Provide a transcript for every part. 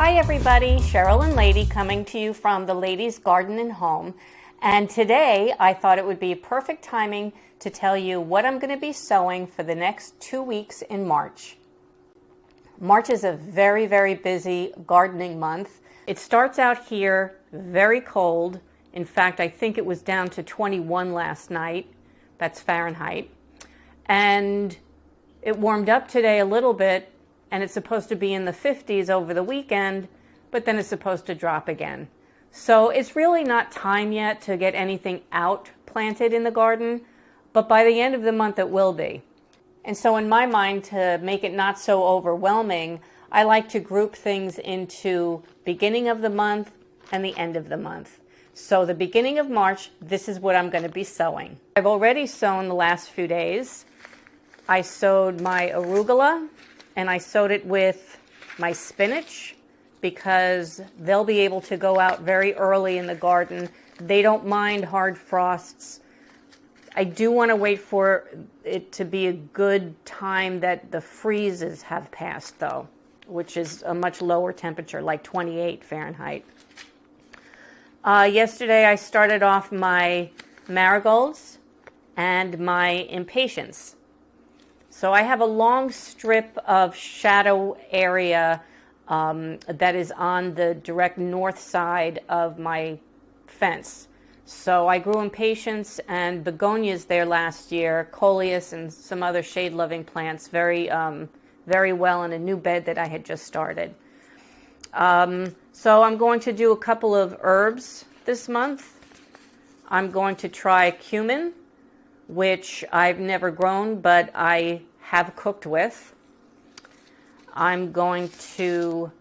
Hi everybody, Cheryl and Lady coming to you from the Lady's Garden and Home. And today I thought it would be perfect timing to tell you what I'm going to be sowing for the next 2 weeks in March. March is a very, very busy gardening month. It starts out here very cold. In fact, I think it was down to 21 last night. That's Fahrenheit. And it warmed up today a little bit, and it's supposed to be in the 50s over the weekend, but then it's supposed to drop again. So it's really not time yet to get anything out planted in the garden, but by the end of the month it will be. And so in my mind, to make it not so overwhelming, I like to group things into beginning of the month and the end of the month. So the beginning of March, this is what I'm going to be sowing. I've already sown the last few days. I sowed my arugula, and I sowed it with my spinach because they'll be able to go out very early in the garden. They don't mind hard frosts. I do want to wait for it to be a good time that the freezes have passed, though, which is a much lower temperature, like 28 Fahrenheit. Yesterday I started off my marigolds and my impatiens. So I have a long strip of shadow area that is on the direct north side of my fence. So I grew impatiens and begonias there last year, coleus and some other shade-loving plants very well in a new bed that I had just started. So I'm going to do a couple of herbs this month. I'm going to try cumin, which I've never grown, but I have cooked with. I'm going to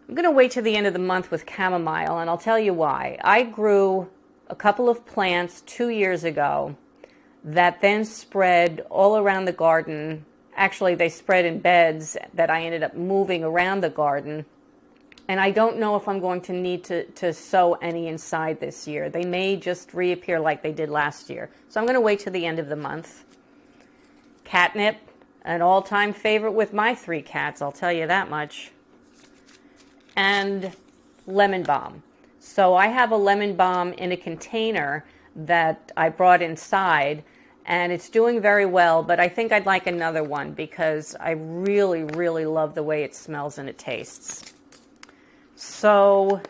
wait to the end of the month with chamomile, and I'll tell you why. I grew a couple of plants 2 years ago that then spread all around the garden. Actually, they spread in beds that I ended up moving around the garden. And I don't know if I'm going to need to sow any inside this year. They may just reappear like they did last year. So I'm going to wait till the end of the month. Catnip, an all-time favorite with my 3 cats, I'll tell you that much. And lemon balm. So I have a lemon balm in a container that I brought inside, and it's doing very well, but I think I'd like another one because I really, really love the way it smells and it tastes. So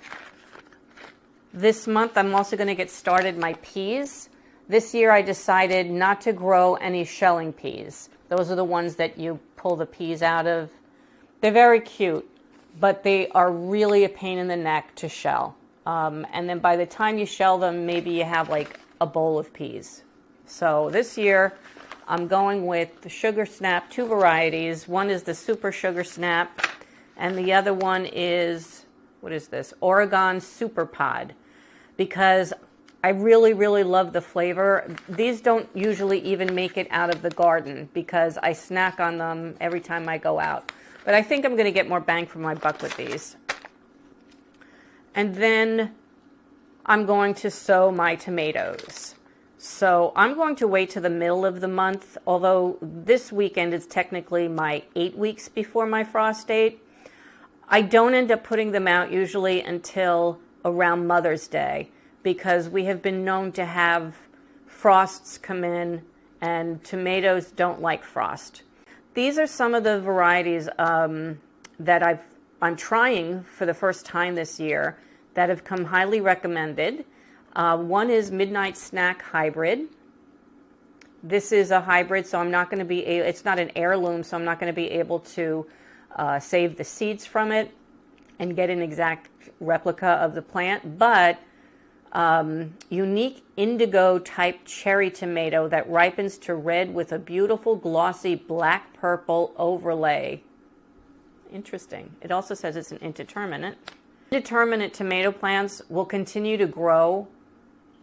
this month I'm also going to get started my peas. This year I decided not to grow any shelling peas. Those are the ones that you pull the peas out of. They're very cute, but they are really a pain in the neck to shell. And then by the time you shell them, maybe you have like a bowl of peas. So this year I'm going with the Sugar Snap, 2 varieties. One is the Super Sugar Snap, and the other one is, what is this? Oregon Super Pod, because I really, really love the flavor. These don't usually even make it out of the garden because I snack on them every time I go out. But I think I'm going to get more bang for my buck with these. And then I'm going to sow my tomatoes. So I'm going to wait to the middle of the month, although this weekend is technically my 8 weeks before my frost date. I don't end up putting them out usually until around Mother's Day because we have been known to have frosts come in and tomatoes don't like frost. These are some of the varieties that I'm trying for the first time this year that have come highly recommended. One is Midnight Snack Hybrid. This is a hybrid, so I'm not going to be it's not an heirloom, so I'm not going to be able to save the seeds from it and get an exact replica of the plant, but unique indigo type cherry tomato that ripens to red with a beautiful glossy black purple overlay. Interesting. It also says it's an indeterminate. Indeterminate tomato plants will continue to grow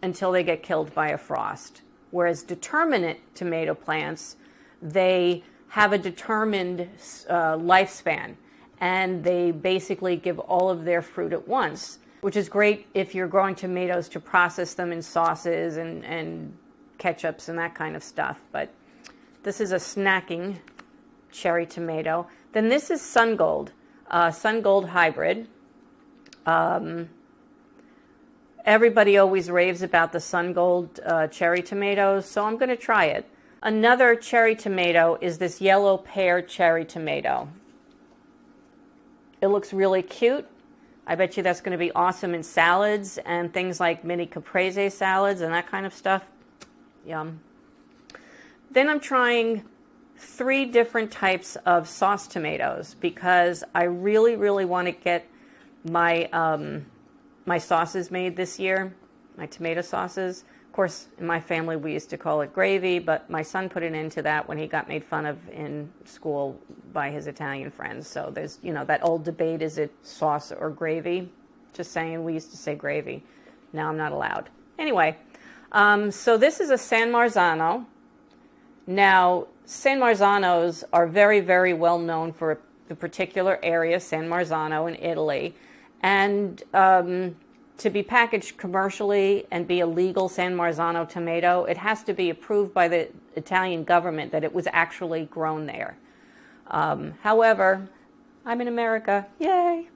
until they get killed by a frost, whereas determinate tomato plants, they have a determined lifespan, and they basically give all of their fruit at once, which is great if you're growing tomatoes to process them in sauces and ketchups and that kind of stuff. But this is a snacking cherry tomato. Then this is Sun Gold. Sun Gold Hybrid. Everybody always raves about the Sun Gold cherry tomatoes, so I'm going to try it. Another cherry tomato is this yellow pear cherry tomato. It looks really cute. I bet you that's going to be awesome in salads and things like mini caprese salads and that kind of stuff. Yum. Then I'm trying 3 different types of sauce tomatoes because I really, really want to get my my sauces made this year, my tomato sauces. Of course, in my family we used to call it gravy, but my son put an end to that when he got made fun of in school by his Italian friends. So there's, you know, that old debate, is it sauce or gravy? Just saying, we used to say gravy. Now I'm not allowed. Anyway, so this is a San Marzano. Now, San Marzanos are very, very well known for the particular area, San Marzano in Italy. And to be packaged commercially and be a legal San Marzano tomato, it has to be approved by the Italian government that it was actually grown there. However, I'm in America. Yay!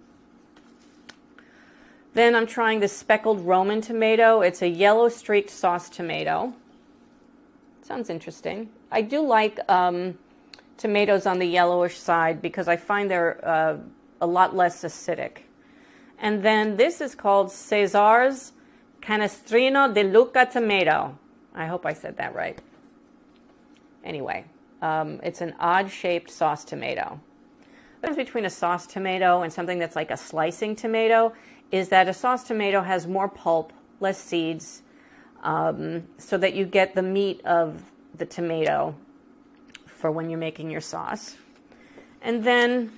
Then I'm trying the speckled Roman tomato. It's a yellow streaked sauce tomato. Sounds interesting. I do like tomatoes on the yellowish side because I find they're a lot less acidic. And then this is called Cesar's Canestrino de Lucca tomato. I hope I said that right. Anyway, it's an odd-shaped sauce tomato. The difference between a sauce tomato and something that's like a slicing tomato is that a sauce tomato has more pulp, less seeds, so that you get the meat of the tomato for when you're making your sauce. And then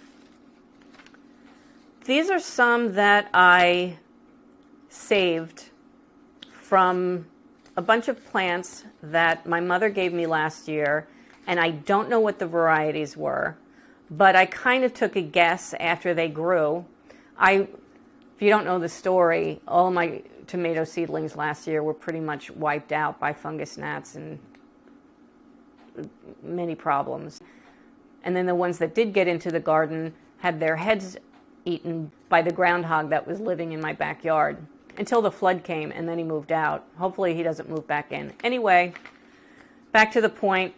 these are some that I saved from a bunch of plants that my mother gave me last year, and I don't know what the varieties were, but I kind of took a guess after they grew. If you don't know the story, all my tomato seedlings last year were pretty much wiped out by fungus gnats and many problems. And then the ones that did get into the garden had their heads eaten by the groundhog that was living in my backyard until the flood came, and then he moved out. Hopefully he doesn't move back in. Anyway, back to the point.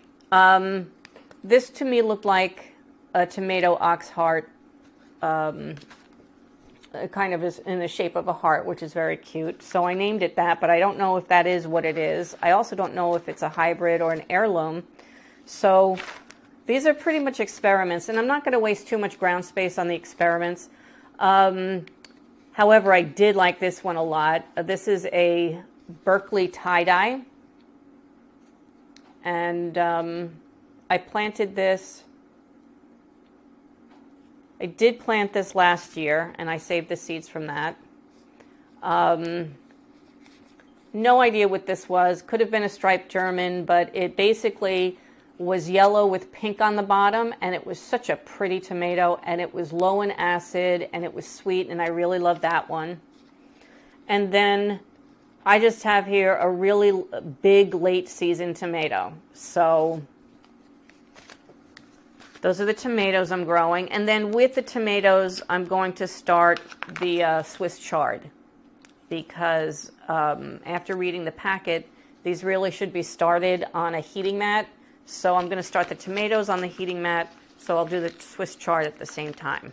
This to me looked like a tomato ox heart, kind of is in the shape of a heart, which is very cute. So I named it that, but I don't know if that is what it is. I also don't know if it's a hybrid or an heirloom. So these are pretty much experiments, and I'm not going to waste too much ground space on the experiments. However, I did like this one a lot. This is a Berkeley tie-dye, and I planted this. I did plant this last year, and I saved the seeds from that. No idea what this was. Could have been a striped German, but it basically was yellow with pink on the bottom, and it was such a pretty tomato, and it was low in acid, and it was sweet, and I really loved that one. And then I just have here a really big late season tomato. So those are the tomatoes I'm growing. And then with the tomatoes, I'm going to start the Swiss chard, because after reading the packet, these really should be started on a heating mat. So I'm going to start the tomatoes on the heating mat, so I'll do the Swiss chard at the same time.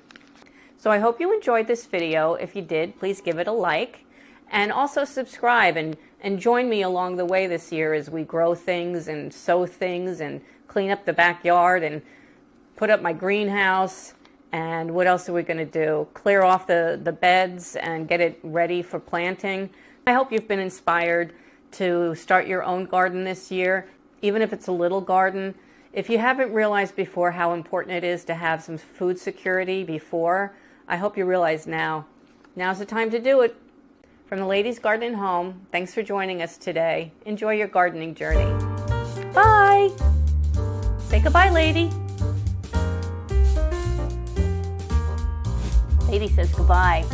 So I hope you enjoyed this video. If you did, please give it a like, and also subscribe, and join me along the way this year as we grow things and sow things and clean up the backyard and put up my greenhouse. And what else are we going to do? Clear off the beds and get it ready for planting. I hope you've been inspired to start your own garden this year, even if it's a little garden. If you haven't realized before how important it is to have some food security before, I hope you realize now. Now's the time to do it. From the Lady's Garden Home, thanks for joining us today. Enjoy your gardening journey. Bye! Say goodbye, Lady. Lady says goodbye.